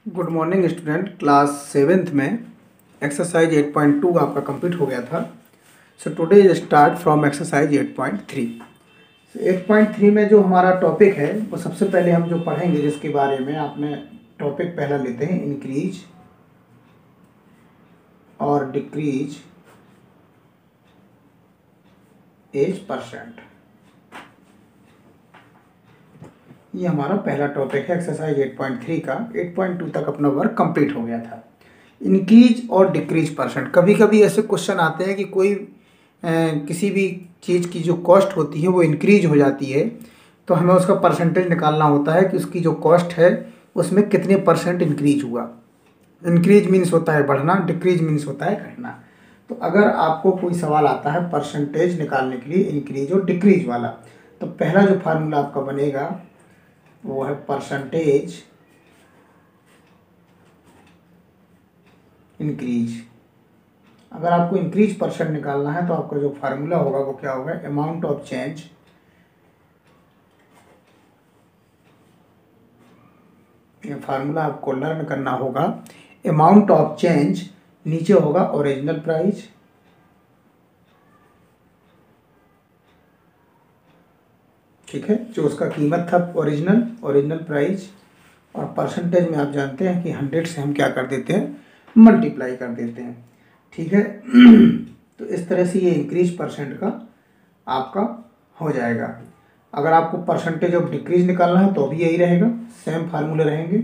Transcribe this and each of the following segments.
Good morning student. Class seventh में exercise 8.2 आपका complete हो गया था। So today start from exercise 8.3। 8.3 में जो हमारा टॉपिक है वो सबसे पहले हम जो पढ़ेंगे, जिसके बारे में आपने टॉपिक पहला लेते हैं, इंक्रीज और डिक्रीज एज परसेंट। ये हमारा पहला टॉपिक है एक्सरसाइज 8.3 का। 8.2 तक अपना वर्क कंप्लीट हो गया था। इंक्रीज और डिक्रीज परसेंट, कभी कभी ऐसे क्वेश्चन आते हैं कि कोई किसी भी चीज़ की जो कॉस्ट होती है वो इंक्रीज हो जाती है, तो हमें उसका परसेंटेज निकालना होता है कि उसकी जो कॉस्ट है उसमें कितने परसेंट इंक्रीज हुआ। इंक्रीज मीन्स होता है बढ़ना, डिक्रीज मीन्स होता है घटना। तो अगर आपको कोई सवाल आता है परसेंटेज निकालने के लिए इंक्रीज और डिक्रीज वाला, तो पहला जो फार्मूला आपका बनेगा वो है परसेंटेज इंक्रीज। अगर आपको इंक्रीज परसेंट निकालना है तो आपका जो फार्मूला होगा वो क्या होगा, अमाउंट ऑफ चेंज ये फार्मूला आपको लर्न करना होगा। अमाउंट ऑफ चेंज नीचे होगा ओरिजिनल प्राइस, ठीक है, जो उसका कीमत था ओरिजिनल प्राइस, और परसेंटेज में आप जानते हैं कि 100 से हम क्या कर देते हैं, मल्टीप्लाई कर देते हैं, ठीक है। तो इस तरह से ये इंक्रीज परसेंट का आपका हो जाएगा। अगर आपको परसेंटेज ऑफ डिक्रीज निकालना है तो भी यही रहेगा, सेम फार्मूले रहेंगे।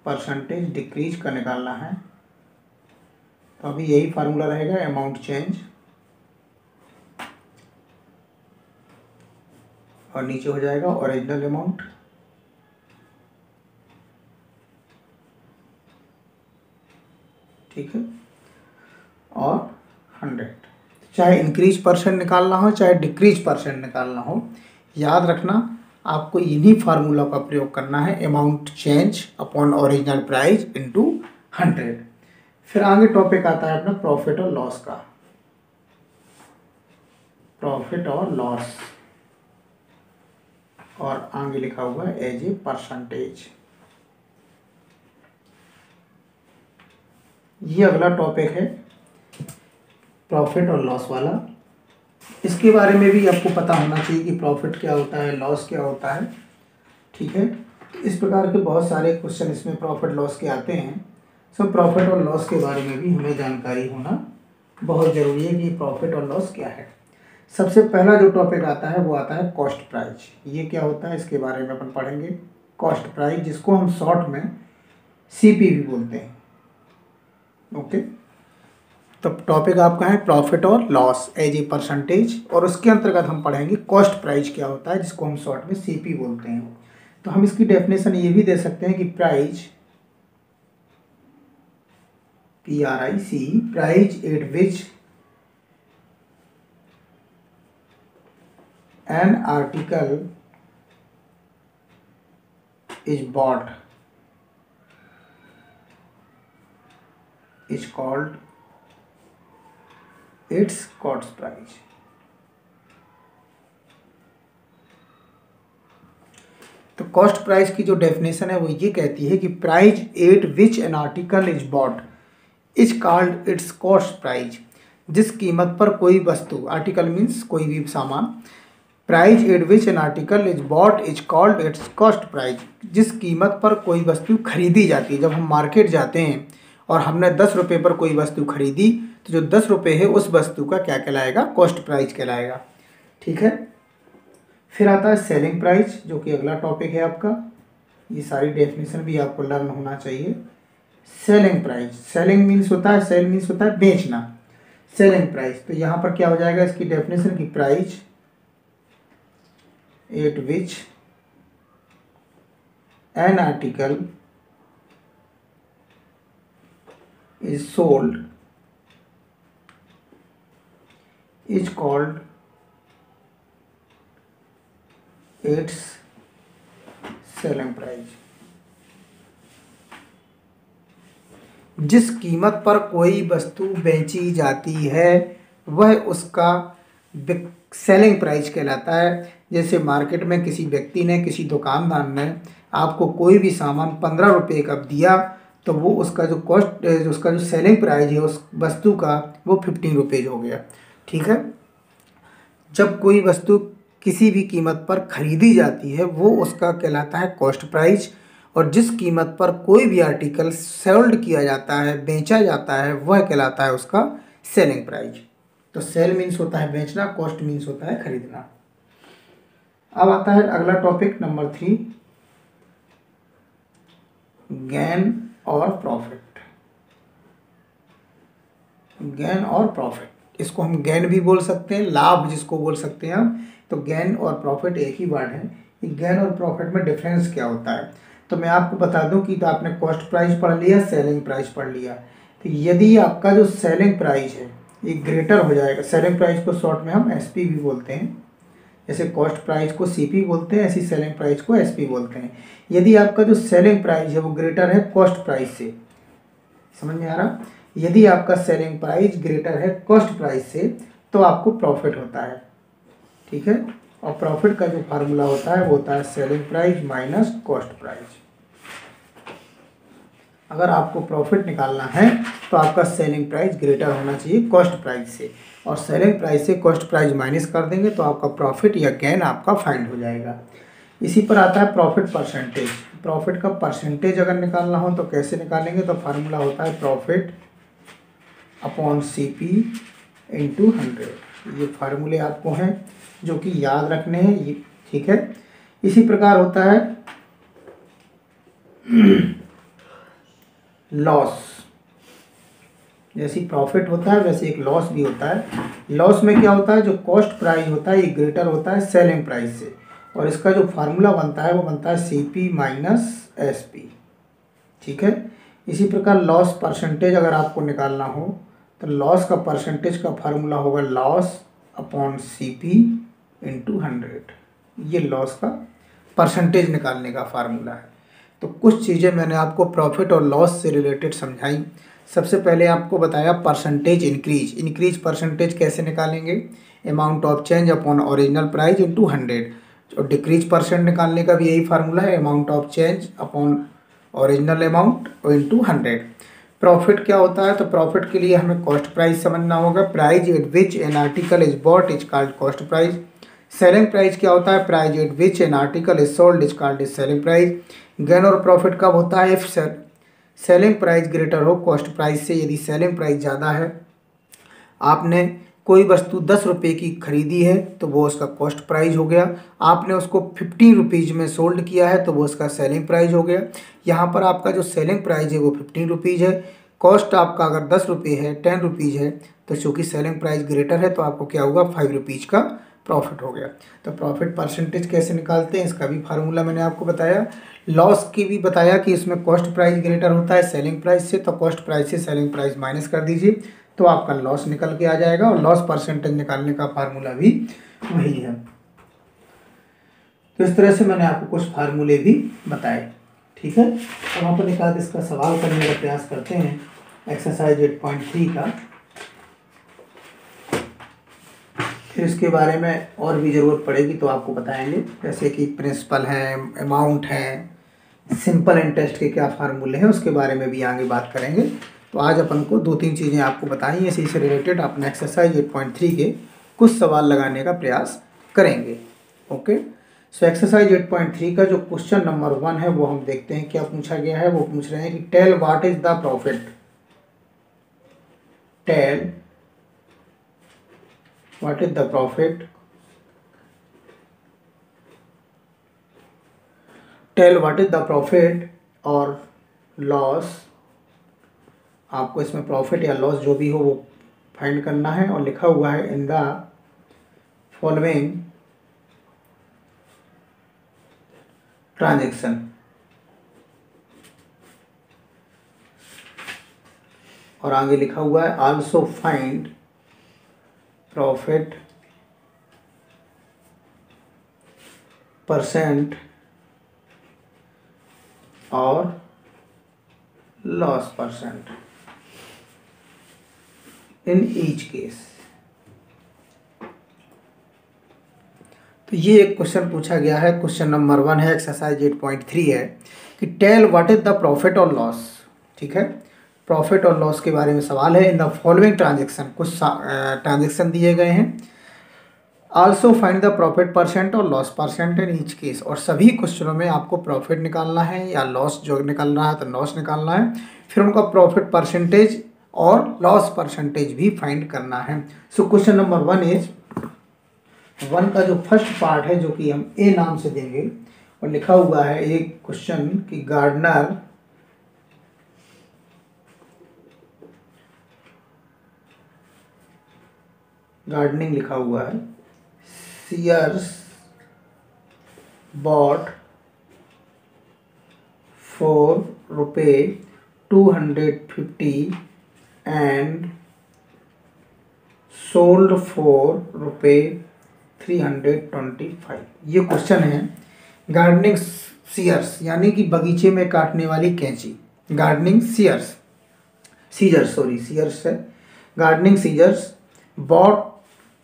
परसेंटेज डिक्रीज का निकालना है तो अभी यही फार्मूला रहेगा, अमाउंट चेंज, और नीचे हो जाएगा ओरिजिनल अमाउंट, ठीक है, और 100। चाहे इंक्रीज परसेंट निकालना हो चाहे डिक्रीज परसेंट निकालना हो, याद रखना आपको इन्हीं फार्मूला का प्रयोग करना है, amount change upon original price into 100। फिर आगे टॉपिक आता है अपना प्रॉफिट और लॉस का। प्रॉफिट और लॉस, और आगे लिखा हुआ है एज ए परसेंटेज। ये अगला टॉपिक है प्रॉफिट और लॉस वाला। इसके बारे में भी आपको पता होना चाहिए कि प्रॉफिट क्या होता है, लॉस क्या होता है, ठीक है। तो इस प्रकार के बहुत सारे क्वेश्चन इसमें प्रॉफिट लॉस के आते हैं। सब प्रॉफिट और लॉस के बारे में भी हमें जानकारी होना बहुत ज़रूरी है कि प्रॉफिट और लॉस क्या है। सबसे पहला जो टॉपिक आता है वो आता है कॉस्ट प्राइस। ये क्या होता है इसके बारे में अपन पढ़ेंगे। कॉस्ट प्राइस, जिसको हम शॉर्ट में CP भी बोलते हैं, ओके। तो टॉपिक आपका है प्रॉफिट और लॉस एज ए परसेंटेज, और उसके अंतर्गत हम पढ़ेंगे कॉस्ट प्राइस क्या होता है, जिसको हम शॉर्ट में CP बोलते हैं। तो हम इसकी डेफिनेशन ये भी दे सकते हैं कि price, PRIC, price at which an article is bought is called its cost price। तो कॉस्ट प्राइस की जो डेफिनेशन है वो ये कहती है कि price at which an article is bought is called its cost price. जिस कीमत पर कोई वस्तु, आर्टिकल मीन्स कोई भी सामान, price at which an article is bought is called its cost price. जिस कीमत पर कोई वस्तु खरीदी जाती है, जब हम मार्केट जाते हैं और हमने 10 रुपये पर कोई वस्तु खरीदी, तो जो 10 रुपये है उस वस्तु का क्या कहलाएगा, कॉस्ट प्राइस कहलाएगा, ठीक है। फिर आता है सेलिंग प्राइस, जो कि अगला टॉपिक है आपका। ये सारी डेफिनेशन भी आपको लर्न होना चाहिए। सेलिंग प्राइस, सेलिंग मीन्स होता है, सेल मीन्स होता है बेचना, सेलिंग प्राइस। तो यहाँ पर क्या हो जाएगा इसकी डेफिनेशन की price at which an article is sold is called its selling price। जिस कीमत पर कोई वस्तु बेची जाती है वह उसका सेलिंग प्राइस कहलाता है। जैसे मार्केट में किसी व्यक्ति ने, किसी दुकानदार ने आपको कोई भी सामान 15 रुपये का दिया, तो वो उसका जो कॉस्ट, उसका जो सेलिंग प्राइस है उस वस्तु का, वो 15 रुपीज़ हो गया। ठीक है। जब कोई वस्तु किसी भी कीमत पर खरीदी जाती है वो उसका कहलाता है कॉस्ट प्राइस, और जिस कीमत पर कोई भी आर्टिकल सोल्ड किया जाता है, बेचा जाता है, वह कहलाता है उसका सेलिंग प्राइस। तो सेल मीन्स होता है बेचना, कॉस्ट मीन्स होता है खरीदना। अब आता है अगला टॉपिक नंबर 3, गेन और प्रॉफिट। गेन और प्रॉफिट, इसको हम गेन भी बोल सकते हैं, लाभ जिसको बोल सकते हैं हम। तो गेन और प्रॉफिट एक ही वर्ड है। गेन और प्रॉफिट में डिफरेंस क्या होता है, तो मैं आपको बता दूं कि तो आपने कॉस्ट प्राइस पढ़ लिया, सेलिंग प्राइस पढ़ लिया। तो यदि आपका जो सेलिंग प्राइस है ये ग्रेटर हो जाएगा, सेलिंग प्राइस को शॉर्ट में हम एसपी भी बोलते हैं, जैसे कॉस्ट प्राइस को सीपी बोलते हैं, ऐसी सेलिंग प्राइस को एसपी बोलते हैं। यदि आपका जो सेलिंग प्राइस है वो ग्रेटर है कॉस्ट प्राइस से, समझ में आ रहा, यदि आपका सेलिंग प्राइस ग्रेटर है कॉस्ट प्राइस से तो आपको प्रॉफिट होता है। ठीक है। और प्रॉफिट का जो फार्मूला होता है वो होता है selling price minus cost price. अगर आपको प्रॉफिट निकालना है तो आपका सेलिंग प्राइस ग्रेटर होना चाहिए कॉस्ट प्राइस से, और सेलिंग प्राइस से कॉस्ट प्राइस माइनस कर देंगे तो आपका प्रॉफिट या गेन आपका फाइंड हो जाएगा। इसी पर आता है प्रॉफिट परसेंटेज। प्रॉफिट का परसेंटेज अगर निकालना हो तो कैसे निकालेंगे, तो फार्मूला होता है प्रॉफिट अपॉन सीपी इंटू 100। ये फार्मूले आपको हैं जो कि याद रखने हैं ये। ठीक है। इसी प्रकार होता है लॉस। जैसे प्रॉफिट होता है वैसे एक लॉस भी होता है। लॉस में क्या होता है, जो कॉस्ट प्राइस होता है ये ग्रेटर होता है सेलिंग प्राइस से, और इसका जो फार्मूला बनता है वो बनता है सीपी माइनस एसपी। ठीक है। इसी प्रकार लॉस परसेंटेज अगर आपको निकालना हो तो लॉस का परसेंटेज का फार्मूला होगा लॉस अपॉन सीपी इंटू 100। ये लॉस का परसेंटेज निकालने का फार्मूला है। तो कुछ चीज़ें मैंने आपको प्रॉफिट और लॉस से रिलेटेड समझाई। सबसे पहले आपको बताया परसेंटेज इंक्रीज। इंक्रीज परसेंटेज कैसे निकालेंगे, amount of change upon original price into 100। और डिक्रीज परसेंट निकालने का भी यही फार्मूला है, amount of change upon original amount into 100। Profit क्या होता है, तो प्रॉफिट के लिए हमें कॉस्ट प्राइस समझना होगा। Price at which an article is bought is called cost price. Selling price क्या होता है, price at which an article is sold is called is selling price. Gain और प्रॉफिट कब होता है, इफ सेलिंग प्राइस ग्रेटर हो cost price से। यदि सेलिंग प्राइस ज़्यादा है, आपने कोई वस्तु 10 रुपये की खरीदी है तो वो उसका कॉस्ट प्राइस हो गया, आपने उसको 15 रुपीज़ में सोल्ड किया है तो वो उसका सेलिंग प्राइस हो गया। यहाँ पर आपका जो सेलिंग प्राइस है वो 15 रुपीज़ है, कॉस्ट आपका अगर 10 रुपये है, 10 रुपीज़ है, तो चूँकि सेलिंग प्राइस ग्रेटर है तो आपको क्या होगा, 5 रुपीज़ का प्रॉफिट हो गया। तो प्रॉफिट परसेंटेज कैसे निकालते हैं इसका भी फार्मूला मैंने आपको बताया। लॉस की भी बताया कि इसमें कॉस्ट प्राइस ग्रेटर होता है सेलिंग प्राइस से, तो कॉस्ट प्राइस से सेलिंग प्राइस माइनस कर दीजिए तो आपका लॉस निकल के आ जाएगा, और लॉस परसेंटेज निकालने का फार्मूला भी वही है। तो इस तरह से मैंने आपको कुछ फार्मूले भी बताए। ठीक है। अब हम अपन एक आध इसका सवाल करने का प्रयास करते हैं एक्सरसाइज 8.3 का, फिर इसके बारे में और भी ज़रूरत पड़ेगी तो आपको बताएंगे, जैसे कि प्रिंसिपल है, अमाउंट है, सिंपल इंटरेस्ट के क्या फार्मूले हैं उसके बारे में भी आगे बात करेंगे। तो आज अपन को 2-3 चीज़ें आपको बताई, इसी से रिलेटेड अपने एक्सरसाइज 8.3 के कुछ सवाल लगाने का प्रयास करेंगे। ओके। सो एक्सरसाइज 8.3 का जो क्वेश्चन नंबर 1 है वो हम देखते हैं क्या पूछा गया है। वो पूछ रहे हैं कि tell what is the profit, tell what is the profit, tell what is the profit और लॉस। आपको इसमें प्रॉफिट या लॉस जो भी हो वो फाइंड करना है, और लिखा हुआ है इन द फॉलोइंग ट्रांजैक्शन। और आगे लिखा हुआ है आल्सो फाइंड प्रॉफिट परसेंट और loss percent in each case. तो ये एक क्वेश्चन पूछा गया है, क्वेश्चन नंबर 1 है, एक्सरसाइज 8.3 है कि tell what is the profit और लॉस। ठीक है, प्रॉफिट और लॉस के बारे में सवाल है। इन द फॉलोइंग ट्रांजेक्शन, कुछ ट्रांजेक्शन दिए गए हैं। Also find the profit percent और loss percent in each case. और सभी क्वेश्चनों में आपको प्रॉफिट निकालना है या लॉस जो निकल रहा है तो लॉस निकालना है, फिर उनका प्रॉफिट परसेंटेज और लॉस परसेंटेज भी फाइंड करना है। सो क्वेश्चन नंबर 1 इज, 1 का जो फर्स्ट पार्ट है जो कि हम ए नाम से देंगे, और लिखा हुआ है एक क्वेश्चन कि गार्डनर गार्डनिंग लिखा हुआ है, सीयर्स बॉट ₹250 एंड सोल्ड ₹325। ये क्वेश्चन है। गार्डनिंग सीयर्स यानी कि बगीचे में काटने वाली कैंची, गार्डनिंग सीयर्स सीयर्स है। Gardening scissors bought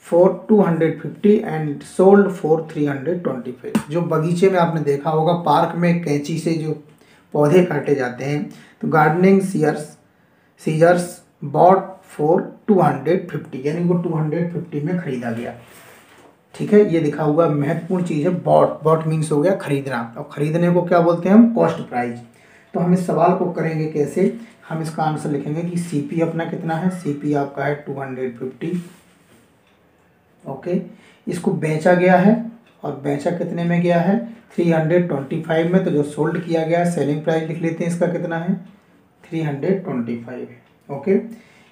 for 250 and sold for 325। जो बगीचे में आपने देखा होगा, पार्क में कैंची से जो पौधे काटे जाते हैं, तो गार्डनिंग सीजर्स बॉट फॉर 250 यानी वो 250 में खरीदा गया। ठीक है, ये दिखा हुआ महत्वपूर्ण चीज़ है। बॉट मीन्स हो गया खरीदना, और खरीदने को क्या बोलते हैं हम, कॉस्ट प्राइस। तो हम इस सवाल को करेंगे कैसे, हम इसका आंसर लिखेंगे कि सीपी अपना कितना है, सीपी आपका है 250। ओके, इसको बेचा गया है, और बेचा कितने में गया है, 325 में। तो जो सोल्ड किया गया है, सेलिंग प्राइस लिख लेते हैं, इसका कितना है, 325 है। ओके,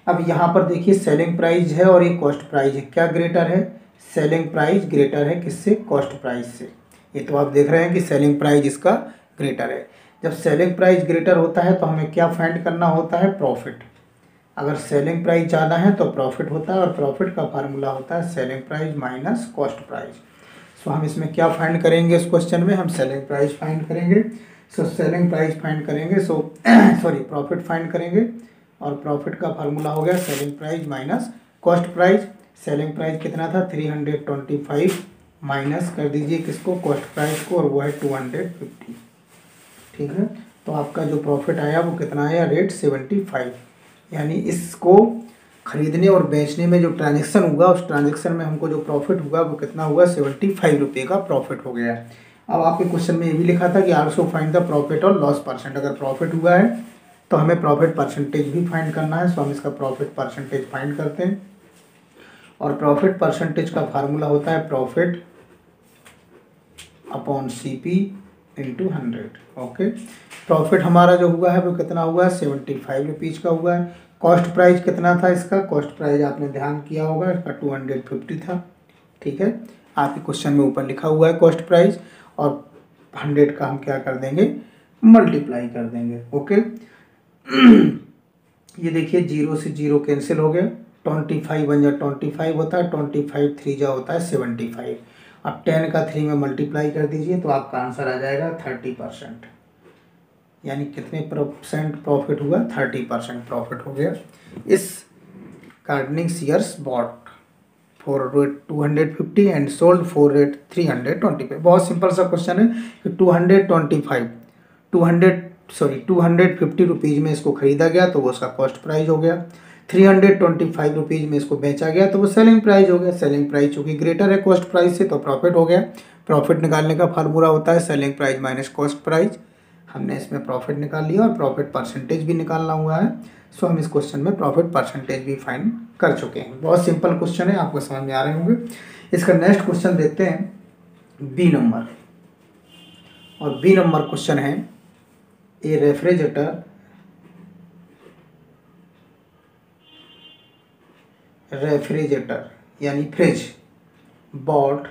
अब यहाँ पर देखिए सेलिंग प्राइस है और ये कॉस्ट प्राइस है, क्या ग्रेटर है, सेलिंग प्राइस ग्रेटर है किससे, कॉस्ट प्राइस से। ये तो आप देख रहे हैं कि सेलिंग प्राइस इसका ग्रेटर है। जब सेलिंग प्राइस ग्रेटर होता है तो हमें क्या फाइंड करना होता है, प्रॉफिट। अगर सेलिंग प्राइस ज़्यादा है तो प्रॉफिट होता है, और प्रॉफिट का फार्मूला होता है selling price minus cost price. So हम इसमें क्या फाइंड करेंगे, इस क्वेश्चन में हम सेलिंग प्राइस फाइंड करेंगे। सो सेलिंग प्राइस फाइंड करेंगे, प्रॉफिट फाइंड करेंगे, और प्रॉफिट का फार्मूला हो गया selling price minus cost price. Selling price कितना था, 325 माइनस कर दीजिए किसको, कॉस्ट प्राइस को, और वो है 250। ठीक है, तो आपका जो प्रॉफिट आया वो कितना आया, रेट 75। यानी इसको खरीदने और बेचने में जो ट्रांजेक्शन हुआ, उस ट्रांजेक्शन में हमको जो प्रॉफिट हुआ वो कितना हुआ, 75 रुपये का प्रॉफिट हो गया। अब आपके क्वेश्चन में ये भी लिखा था कि आल्सो फाइंड द प्रॉफिट और लॉस परसेंट। अगर प्रॉफिट हुआ है तो हमें प्रॉफिट परसेंटेज भी फाइंड करना है। सो हम इसका प्रॉफिट परसेंटेज फाइंड करते हैं, और प्रॉफिट परसेंटेज का फार्मूला होता है profit upon CP into 100। Okay, profit हमारा जो हुआ है वो कितना हुआ है, 75 रुपीज़ का हुआ है। कॉस्ट प्राइस कितना था इसका, कॉस्ट प्राइस आपने ध्यान किया होगा, इसका 250 था। ठीक है, आपके क्वेश्चन में ऊपर लिखा हुआ है कॉस्ट प्राइस, और 100 का हम क्या कर देंगे, मल्टीप्लाई कर देंगे। ओके, ये देखिए 0 से 0 कैंसिल हो गया, 25 बन जा 25 होता है, 25 3 जा होता है 75। अब 10 का 3 में मल्टीप्लाई कर दीजिए तो आपका आंसर आ जाएगा 30%। यानी कितने परसेंट प्रॉफिट हुआ, 30% प्रॉफिट हो गया। इस gardening shears bought for rate 250 and sold for rate 325। बहुत सिंपल सा क्वेश्चन है कि 250 रुपीज़ में इसको खरीदा गया तो वो उसका कॉस्ट प्राइस हो गया, 325 रुपीज़ में इसको बेचा गया तो वो सेलिंग प्राइस हो गया। सेलिंग प्राइस चूँकि ग्रेटर है कॉस्ट प्राइस से तो प्रॉफिट हो गया। प्रॉफिट निकालने का फार्मूला होता है selling price minus cost price. हमने इसमें प्रॉफिट निकाल लिया और प्रॉफिट परसेंटेज भी निकालना हुआ है। सो हम इस क्वेश्चन में प्रॉफिट परसेंटेज भी फाइंड कर चुके हैं। बहुत सिंपल क्वेश्चन है, आपको समझ में आ रहे होंगे। इसका नेक्स्ट क्वेश्चन देखते हैं बी नंबर, और बी नंबर क्वेश्चन है ए रेफ्रिजरेटर यानी फ्रिज बॉट।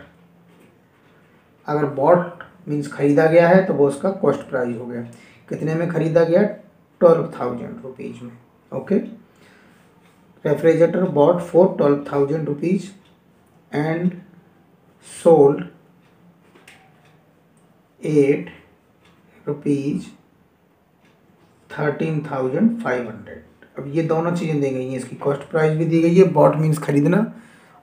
अगर बॉट मीन्स खरीदा गया है तो वो उसका कॉस्ट प्राइस हो गया। कितने में खरीदा गया, 12,000 रुपीज़ में। Okay, refrigerator bought for 12,000 rupees and sold 8 rupees 13,500। अब ये दोनों चीज़ें दी गई हैं, इसकी कॉस्ट प्राइस भी दी गई है, बॉट मीन्स खरीदना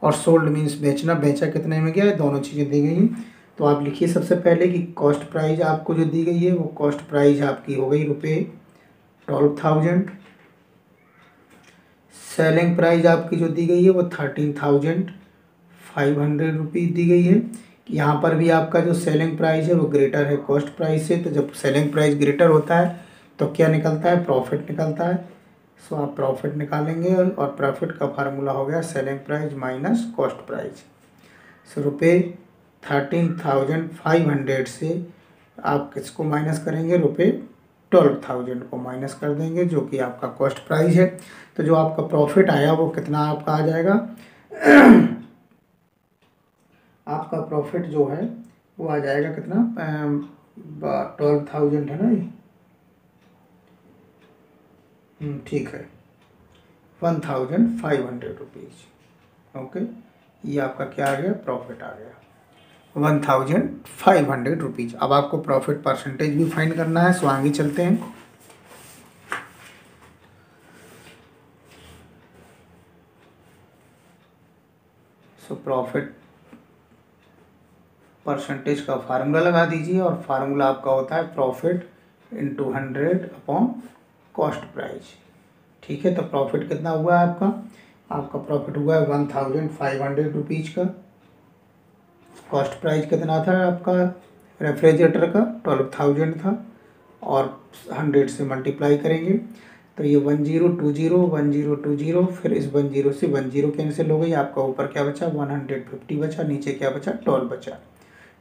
और सोल्ड मीन्स बेचना, बेचा कितने में गया है, दोनों चीज़ें दी गई हैं। तो आप लिखिए सबसे पहले कि कॉस्ट प्राइस आपको जो दी गई है वो कॉस्ट प्राइस आपकी हो गई ₹12,000। सेलिंग प्राइस आपकी जो दी गई है वो 13,500 रुपीज़ दी गई है। यहाँ पर भी आपका जो सेलिंग प्राइस है वो ग्रेटर है कॉस्ट प्राइस से, तो जब सेलिंग प्राइस ग्रेटर होता है तो क्या निकलता है, प्रॉफिट निकलता है। सो आप प्रॉफिट निकालेंगे और प्रॉफिट का फार्मूला हो गया selling price minus cost price. So ₹13,500 से आप किसको माइनस करेंगे, ₹12,000 को माइनस कर देंगे जो कि आपका कॉस्ट प्राइस है। तो जो आपका प्रॉफिट आया वो कितना आपका आ जाएगा आपका प्रॉफिट जो है वो आ जाएगा कितना, 12,000 है ना ये, ठीक है, 1,500 रुपीज़। ओके, ये आपका क्या आ गया, प्रॉफिट आ गया 1,500 रुपीज़। अब आपको प्रॉफिट परसेंटेज भी फाइंड करना है, सो आगे चलते हैं। सो प्रॉफिट परसेंटेज का फार्मूला लगा दीजिए और फार्मूला आपका होता है profit into 100 upon cost price. ठीक है, तो प्रॉफिट कितना हुआ है आपका प्रॉफिट हुआ है 1,500 रुपीज़ का। कॉस्ट प्राइस कितना था आपका रेफ्रिजरेटर का, 12,000 था, और 100 से मल्टीप्लाई करेंगे तो ये 1020 फिर इस 10 से 10 कैंसिल हो गई, आपका ऊपर क्या बचा 150 बचा, नीचे क्या बचा 12 बचा।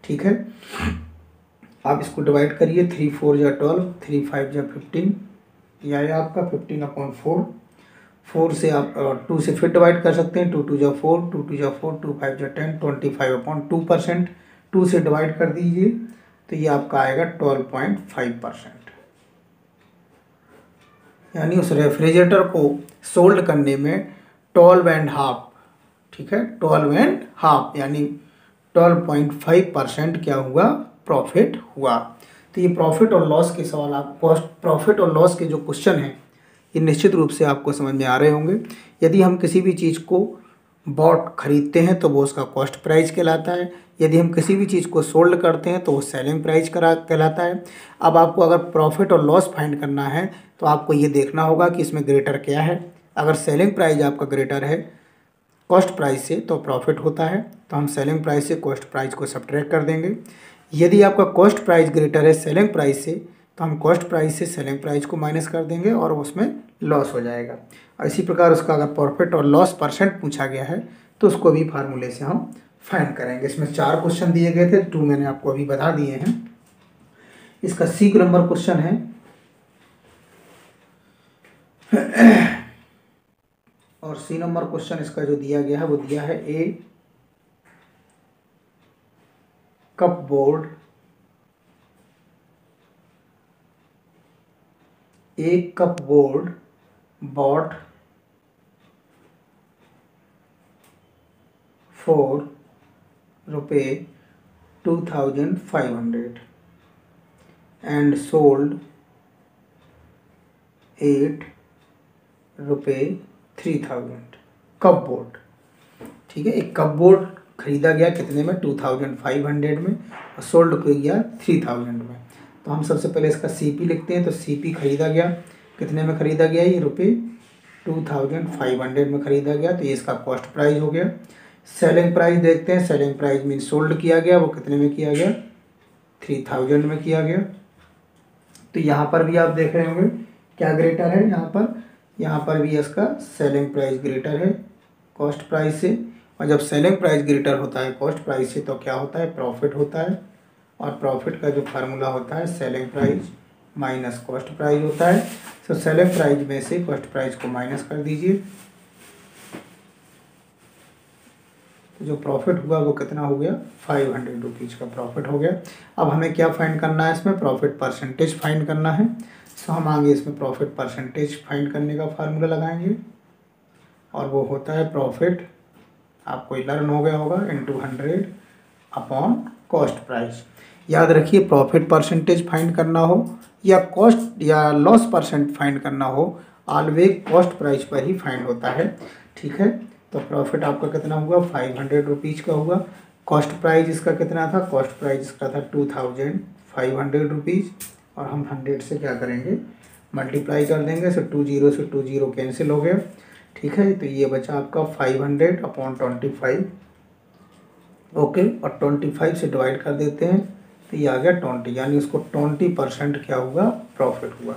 ठीक है, आप इसको डिवाइड करिए, 3 4 जा 12, 3 5 जा 15, यह है आपका 15/4। 4 से आप 2 से फिर डिवाइड कर सकते हैं, 2 2 जा 4, 2 2 जा 4, 2 5 जा 10, 25/2%। 2 से डिवाइड कर दीजिए तो ये आपका आएगा 12.5%। यानी उस रेफ्रिजरेटर को सोल्ड करने में 12.5, ठीक है, 12.5 यानी 12.5% क्या हुआ, प्रॉफिट हुआ। तो ये प्रॉफिट और लॉस के सवाल, आप प्रॉफिट और लॉस के जो क्वेश्चन हैं ये निश्चित रूप से आपको समझ में आ रहे होंगे। यदि हम किसी भी चीज़ को बॉट खरीदते हैं तो वो उसका कॉस्ट प्राइस कहलाता है, यदि हम किसी भी चीज़ को सोल्ड करते हैं तो वो सेलिंग प्राइस कहलाता है। अब आपको अगर प्रॉफिट और लॉस फाइंड करना है तो आपको ये देखना होगा कि इसमें ग्रेटर क्या है। अगर सेलिंग प्राइस आपका ग्रेटर है कॉस्ट प्राइस से तो प्रॉफिट होता है, तो हम सेलिंग प्राइस से कॉस्ट प्राइस को सब्ट्रैक्ट कर देंगे। यदि आपका कॉस्ट प्राइस ग्रेटर है सेलिंग प्राइस से तो हम कॉस्ट प्राइस से सेलिंग प्राइस को माइनस कर देंगे और उसमें लॉस हो जाएगा। और इसी प्रकार उसका अगर प्रॉफिट और लॉस परसेंट पूछा गया है तो उसको भी फार्मूले से हम फाइंड करेंगे। इसमें 4 क्वेश्चन दिए गए थे, 2 मैंने आपको अभी बता दिए हैं। इसका C नंबर क्वेश्चन है और C नंबर क्वेश्चन इसका जो दिया गया है वो दिया है a cupboard bought for ₹2,500 and sold at ₹3,000। Cupboard, ठीक है, एक कपबोर्ड खरीदा गया कितने में, 2,500 में, और सोल्ड किया 3,000 में। तो हम सबसे पहले इसका CP लिखते हैं। तो CP खरीदा गया कितने में खरीदा गया, ये ₹2,500 में खरीदा गया, तो ये इसका कॉस्ट प्राइस हो गया। सेलिंग प्राइस देखते हैं, सेलिंग प्राइस मीन सोल्ड किया गया, वो कितने में किया गया, 3,000 में किया गया। तो यहाँ पर भी आप देख रहे होंगे क्या ग्रेटर है, यहाँ पर भी इसका सेलिंग प्राइस ग्रेटर है कॉस्ट प्राइस से, और जब सेलिंग प्राइस ग्रेटर होता है कॉस्ट प्राइस से तो क्या होता है, प्रॉफिट होता है। और प्रॉफिट का जो फार्मूला होता है selling price minus cost price होता है। तो सेलिंग प्राइस में से कॉस्ट प्राइस को माइनस कर दीजिए, तो जो प्रॉफिट हुआ वो कितना हो गया, 500 रुपीज़ का प्रॉफिट हो गया। अब हमें क्या फाइंड करना है, इसमें प्रॉफिट परसेंटेज फाइंड करना है। सो हम आगे इसमें प्रॉफिट परसेंटेज फाइंड करने का फार्मूला लगाएंगे और वो होता है प्रॉफिट, आपको लर्न हो गया होगा, इंटू 100 अपॉन कॉस्ट प्राइस। याद रखिए, प्रॉफिट परसेंटेज फाइंड करना हो या कॉस्ट या लॉस परसेंट फाइंड करना हो, ऑलवेज कॉस्ट प्राइस पर ही फाइंड होता है। ठीक है, तो प्रॉफिट आपका कितना हुआ 500 रुपीज़ का हुआ। कॉस्ट प्राइस इसका कितना था, कॉस्ट प्राइस इसका था 2500 रुपीज़, और हम 100 से क्या करेंगे मल्टीप्लाई कर देंगे। सो 20 से 20 कैंसिल हो गया, ठीक है। तो ये बचा आपका 500/25, ओके, और 25 से डिवाइड कर देते हैं तो ये आ गया 20, यानी उसको 20% क्या हुआ प्रॉफिट हुआ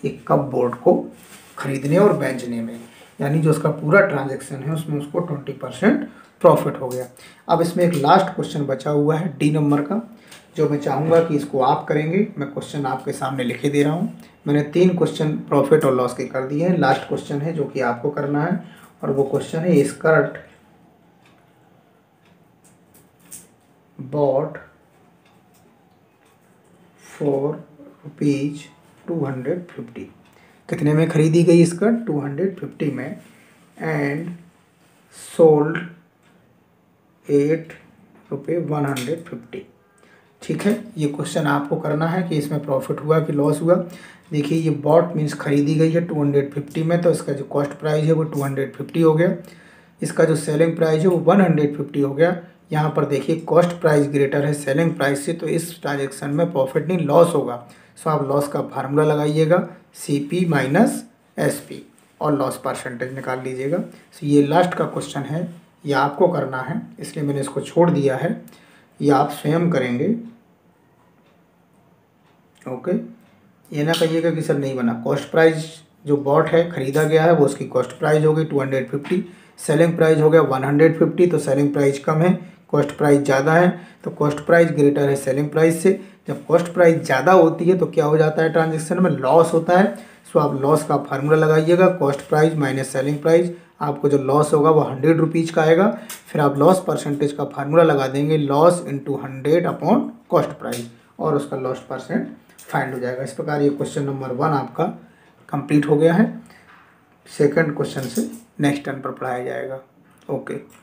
एक कप बोर्ड को खरीदने और बेचने में, यानी जो उसका पूरा ट्रांजैक्शन है उसमें उसको 20% प्रॉफिट हो गया। अब इसमें एक लास्ट क्वेश्चन बचा हुआ है डी नंबर का, जो मैं चाहूँगा कि इसको आप करेंगे। मैं क्वेश्चन आपके सामने लिखे दे रहा हूँ। मैंने 3 क्वेश्चन प्रॉफिट और लॉस के कर दिए हैं, लास्ट क्वेश्चन है जो कि आपको करना है, और वो क्वेश्चन है स्कर्ट बॉट फॉर ₹250। कितने में खरीदी गई स्कर्ट 250 में, एंड सोल्ड ₹150। ठीक है, ये क्वेश्चन आपको करना है कि इसमें प्रॉफिट हुआ कि लॉस हुआ। देखिए ये बॉट मीन्स खरीदी गई है 250 में, तो इसका जो कॉस्ट प्राइस है वो 250 हो गया, इसका जो सेलिंग प्राइस है वो 150 हो गया। यहाँ पर देखिए कॉस्ट प्राइस ग्रेटर है सेलिंग प्राइस से, तो इस ट्रांजेक्शन में प्रॉफिट नहीं लॉस होगा। सो आप लॉस का फार्मूला लगाइएगा CP माइनस SP और लॉस परसेंटेज निकाल लीजिएगा। सो ये लास्ट का क्वेश्चन है, ये आपको करना है, इसलिए मैंने इसको छोड़ दिया है, ये आप स्वयं करेंगे। ओके, ये ना कहिएगा कि सर नहीं बना। कॉस्ट प्राइस जो बॉट है खरीदा गया है वो उसकी कॉस्ट प्राइस हो गई 250, सेलिंग प्राइस हो गया 150, तो सेलिंग प्राइस कम है कॉस्ट प्राइस ज़्यादा है, तो कॉस्ट प्राइस ग्रेटर है सेलिंग प्राइस से। जब कॉस्ट प्राइस ज़्यादा होती है तो क्या हो जाता है ट्रांजेक्शन में लॉस होता है। सो आप लॉस का फार्मूला लगाइएगा, cost price minus selling price, आपको जो लॉस होगा वो 100 रुपीज़ का आएगा। फिर आप लॉस परसेंटेज का फार्मूला लगा देंगे, loss into 100 upon cost price, और उसका लॉस परसेंट फाइंड हो जाएगा। इस प्रकार ये क्वेश्चन नंबर 1 आपका कंप्लीट हो गया है। सेकंड क्वेश्चन से नेक्स्ट टर्न पर पढ़ाया जाएगा। ओके।